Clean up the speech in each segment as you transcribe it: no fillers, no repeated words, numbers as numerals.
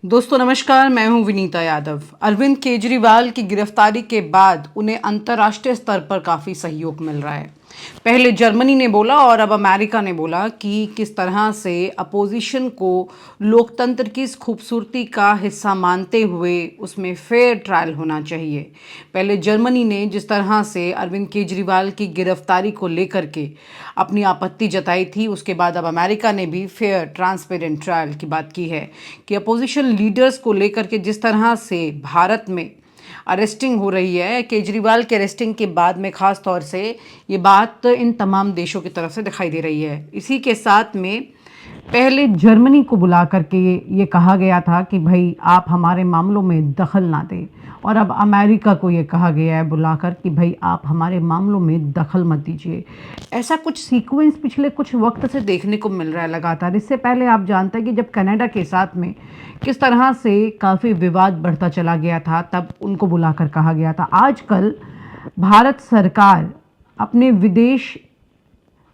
दोस्तों नमस्कार, मैं हूं विनीता यादव। अरविंद केजरीवाल की गिरफ्तारी के बाद उन्हें अंतर्राष्ट्रीय स्तर पर काफ़ी सहयोग मिल रहा है। पहले जर्मनी ने बोला और अब अमेरिका ने बोला कि किस तरह से अपोजिशन को लोकतंत्र की इस खूबसूरती का हिस्सा मानते हुए उसमें फेयर ट्रायल होना चाहिए। पहले जर्मनी ने जिस तरह से अरविंद केजरीवाल की गिरफ्तारी को लेकर के अपनी आपत्ति जताई थी, उसके बाद अब अमेरिका ने भी फेयर ट्रांसपेरेंट ट्रायल की बात की है कि अपोजिशन लीडर्स को लेकर के जिस तरह से भारत में अरेस्टिंग हो रही है, केजरीवाल के अरेस्टिंग के बाद में ख़ास तौर से ये बात इन तमाम देशों की तरफ से दिखाई दे रही है। इसी के साथ में पहले जर्मनी को बुला करके ये कहा गया था कि भाई आप हमारे मामलों में दखल ना दें, और अब अमेरिका को ये कहा गया है बुलाकर कि भाई आप हमारे मामलों में दखल मत दीजिए। ऐसा कुछ सीक्वेंस पिछले कुछ वक्त से देखने को मिल रहा है लगातार। इससे पहले आप जानते हैं कि जब कनाडा के साथ में किस तरह से काफ़ी विवाद बढ़ता चला गया था, तब उनको बुलाकर कहा गया था। आजकल भारत सरकार अपने विदेश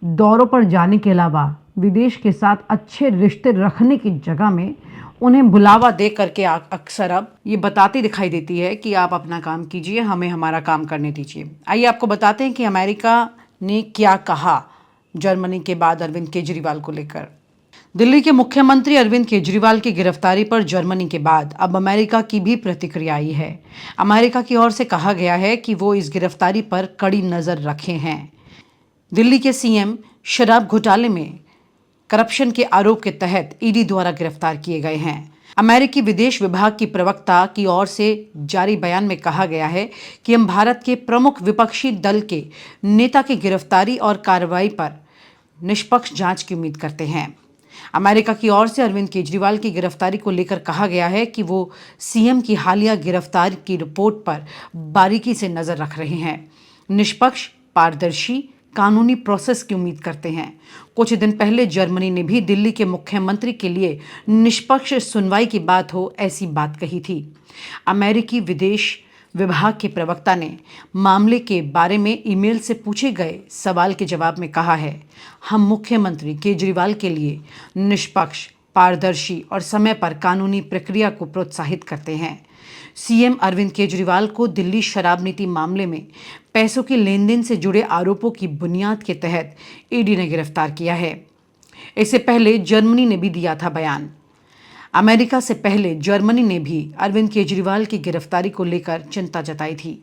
दौरों पर जाने के अलावा विदेश के साथ अच्छे रिश्ते रखने की जगह में उन्हें बुलावा दे करके अक्सर अब ये बताती दिखाई देती है कि आप अपना काम कीजिए, हमें हमारा काम करने दीजिए। आइए आपको बताते हैं कि अमेरिका ने क्या कहा जर्मनी के बाद अरविंद केजरीवाल को लेकर। दिल्ली के मुख्यमंत्री अरविंद केजरीवाल की गिरफ्तारी पर जर्मनी के बाद अब अमेरिका की भी प्रतिक्रिया आई है। अमेरिका की ओर से कहा गया है कि वो इस गिरफ्तारी पर कड़ी नज़र रखे हैं। दिल्ली के सीएम शराब घोटाले में करप्शन के आरोप के तहत ईडी द्वारा गिरफ्तार किए गए हैं। अमेरिकी विदेश विभाग की प्रवक्ता की ओर से जारी बयान में कहा गया है कि हम भारत के प्रमुख विपक्षी दल के नेता की गिरफ्तारी और कार्रवाई पर निष्पक्ष जांच की उम्मीद करते हैं। अमेरिका की ओर से अरविंद केजरीवाल की गिरफ्तारी को लेकर कहा गया है कि वो सीएम की हालिया गिरफ्तारी की रिपोर्ट पर बारीकी से नजर रख रहे हैं, निष्पक्ष पारदर्शी कानूनी प्रोसेस की उम्मीद करते हैं। कुछ दिन पहले जर्मनी ने भी दिल्ली के मुख्यमंत्री के लिए निष्पक्ष सुनवाई की बात हो, ऐसी बात कही थी। अमेरिकी विदेश विभाग के प्रवक्ता ने मामले के बारे में ईमेल से पूछे गए सवाल के जवाब में कहा है, हम मुख्यमंत्री केजरीवाल के लिए निष्पक्ष पारदर्शी और समय पर कानूनी प्रक्रिया को प्रोत्साहित करते हैं। सीएम अरविंद केजरीवाल को दिल्ली शराब नीति मामले में पैसों के लेन देन से जुड़े आरोपों की बुनियाद के तहत ईडी ने गिरफ्तार किया है। इससे पहले जर्मनी ने भी दिया था बयान। अमेरिका से पहले जर्मनी ने भी अरविंद केजरीवाल की गिरफ्तारी को लेकर चिंता जताई थी।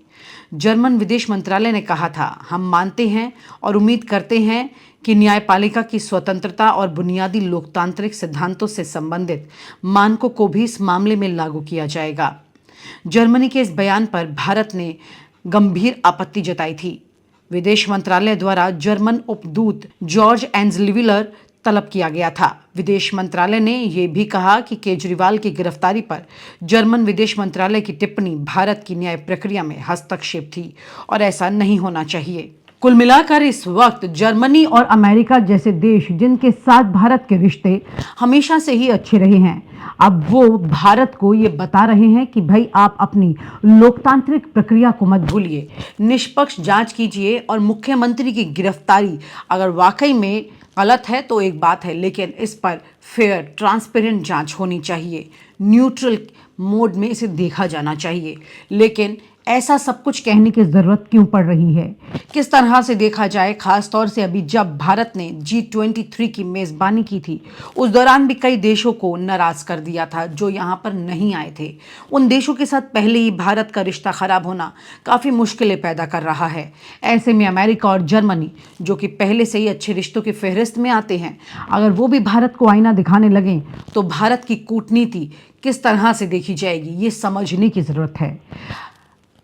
जर्मन विदेश मंत्रालय ने कहा था, हम मानते हैं और उम्मीद करते हैं कि न्यायपालिका की स्वतंत्रता और बुनियादी लोकतांत्रिक सिद्धांतों से संबंधित मानकों को भी इस मामले में लागू किया जाएगा। जर्मनी के इस बयान पर भारत ने गंभीर आपत्ति जताई थी। विदेश मंत्रालय द्वारा जर्मन उपदूत जॉर्ज एंजलिविलर तलब किया गया था। विदेश मंत्रालय ने यह भी कहा कि केजरीवाल की गिरफ्तारी पर जर्मन विदेश मंत्रालय की टिप्पणी भारत की न्याय प्रक्रिया में हस्तक्षेप थी और ऐसा नहीं होना चाहिए। कुल मिलाकर इस वक्त जर्मनी और अमेरिका जैसे देश जिनके साथ भारत के रिश्ते हमेशा से ही अच्छे रहे हैं, अब वो भारत को ये बता रहे हैं कि भाई आप अपनी लोकतांत्रिक प्रक्रिया को मत भूलिए, निष्पक्ष जांच कीजिए और मुख्यमंत्री की गिरफ्तारी अगर वाकई में गलत है तो एक बात है, लेकिन इस पर फेयर ट्रांसपेरेंट जांच होनी चाहिए, न्यूट्रल मोड में इसे देखा जाना चाहिए। लेकिन ऐसा सब कुछ कहने की ज़रूरत क्यों पड़ रही है? किस तरह से देखा जाए, खास तौर से अभी जब भारत ने G23 की मेज़बानी की थी, उस दौरान भी कई देशों को नाराज़ कर दिया था जो यहाँ पर नहीं आए थे। उन देशों के साथ पहले ही भारत का रिश्ता ख़राब होना काफ़ी मुश्किलें पैदा कर रहा है। ऐसे में अमेरिका और जर्मनी, जो कि पहले से ही अच्छे रिश्तों की फहरिस्त में आते हैं, अगर वो भी भारत को आईना दिखाने लगें तो भारत की कूटनीति किस तरह से देखी जाएगी, ये समझने की ज़रूरत है।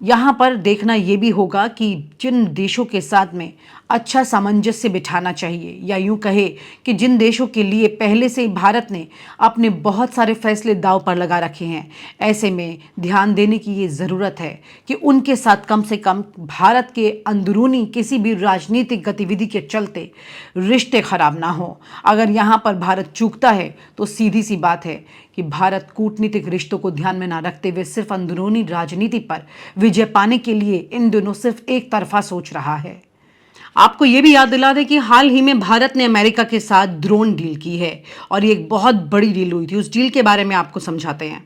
यहाँ पर देखना ये भी होगा कि जिन देशों के साथ में अच्छा सामंजस्य बिठाना चाहिए, या यूँ कहे कि जिन देशों के लिए पहले से ही भारत ने अपने बहुत सारे फैसले दांव पर लगा रखे हैं, ऐसे में ध्यान देने की ये ज़रूरत है कि उनके साथ कम से कम भारत के अंदरूनी किसी भी राजनीतिक गतिविधि के चलते रिश्ते खराब ना हो। अगर यहाँ पर भारत चूकता है तो सीधी सी बात है कि भारत कूटनीतिक रिश्तों को ध्यान में ना रखते हुए सिर्फ अंदरूनी राजनीति पर विजय पाने के लिए इन दोनों सिर्फ एक तरफा सोच रहा है। आपको ये भी याद दिला दें कि हाल ही में भारत ने अमेरिका के साथ ड्रोन डील की है और ये एक बहुत बड़ी डील हुई थी। उस डील के बारे में आपको समझाते हैं।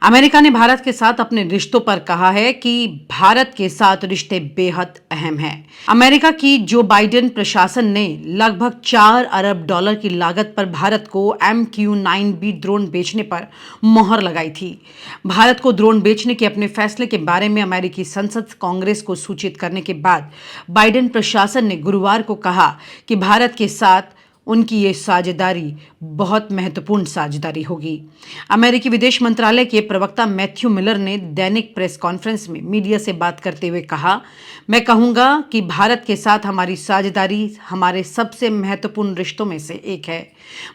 अमेरिका ने भारत के साथ अपने रिश्तों पर कहा है कि भारत के साथ रिश्ते बेहद अहम हैं। अमेरिका की जो बाइडेन प्रशासन ने लगभग 4 अरब डॉलर की लागत पर भारत को MQ-9B ड्रोन बेचने पर मोहर लगाई थी। भारत को ड्रोन बेचने के अपने फैसले के बारे में अमेरिकी संसद कांग्रेस को सूचित करने के बाद बाइडेन प्रशासन ने गुरुवार को कहा कि भारत के साथ उनकी ये साझेदारी बहुत महत्वपूर्ण साझेदारी होगी। अमेरिकी विदेश मंत्रालय के प्रवक्ता मैथ्यू मिलर ने दैनिक प्रेस कॉन्फ्रेंस में मीडिया से बात करते हुए कहा, मैं कहूंगा कि भारत के साथ हमारी साझेदारी हमारे सबसे महत्वपूर्ण रिश्तों में से एक है।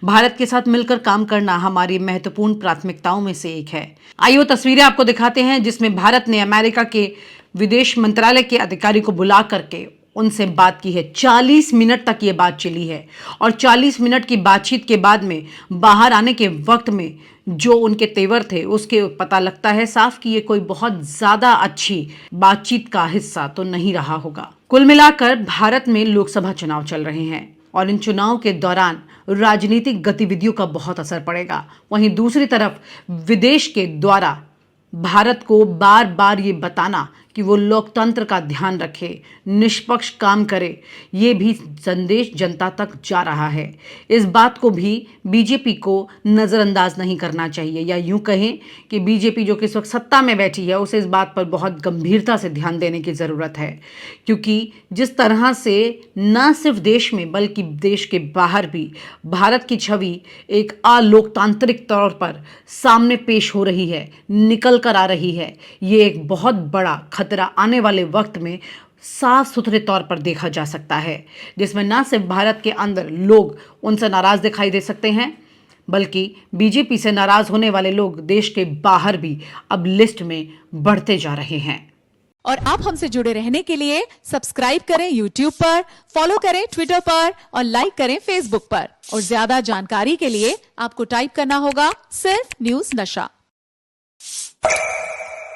भारत के साथ मिलकर काम करना हमारी महत्वपूर्ण प्राथमिकताओं में से एक है। आइए वो तस्वीरें आपको दिखाते हैं जिसमें भारत ने अमेरिका के विदेश मंत्रालय के अधिकारी को बुला करके उनसे बात की है। 40 मिनट तक ये बात चली है और 40 मिनट की बातचीत के बाद में बाहर आने के वक्त में जो उनके तेवर थे उसके पता लगता है साफ कि ये कोई बहुत ज्यादा अच्छी बातचीत का हिस्सा तो नहीं रहा होगा। कुल मिलाकर भारत में लोकसभा चुनाव चल रहे हैं और इन चुनाव के दौरान राजनीतिक गतिविधियों का बहुत असर पड़ेगा। वहीं दूसरी तरफ विदेश के द्वारा भारत को बार बार ये बताना कि वो लोकतंत्र का ध्यान रखे, निष्पक्ष काम करे, ये भी संदेश जनता तक जा रहा है। इस बात को भी बीजेपी को नज़रअंदाज नहीं करना चाहिए, या यूं कहें कि बीजेपी जो कि इस वक्त सत्ता में बैठी है उसे इस बात पर बहुत गंभीरता से ध्यान देने की ज़रूरत है, क्योंकि जिस तरह से न सिर्फ देश में बल्कि देश के बाहर भी भारत की छवि एक अलोकतांत्रिक तौर पर सामने पेश हो रही है, निकल कर आ रही है, ये एक बहुत बड़ा खतरा आने वाले वक्त में साफ सुथरे तौर पर देखा जा सकता है, जिसमें न सिर्फ भारत के अंदर लोग उनसे नाराज दिखाई दे सकते हैं बल्कि बीजेपी से नाराज होने वाले लोग देश के बाहर भी अब लिस्ट में बढ़ते जा रहे हैं। और आप हमसे जुड़े रहने के लिए सब्सक्राइब करें YouTube पर, फॉलो करें Twitter पर और लाइक करें Facebook पर। और ज्यादा जानकारी के लिए आपको टाइप करना होगा सिर्फ न्यूज़ नशा।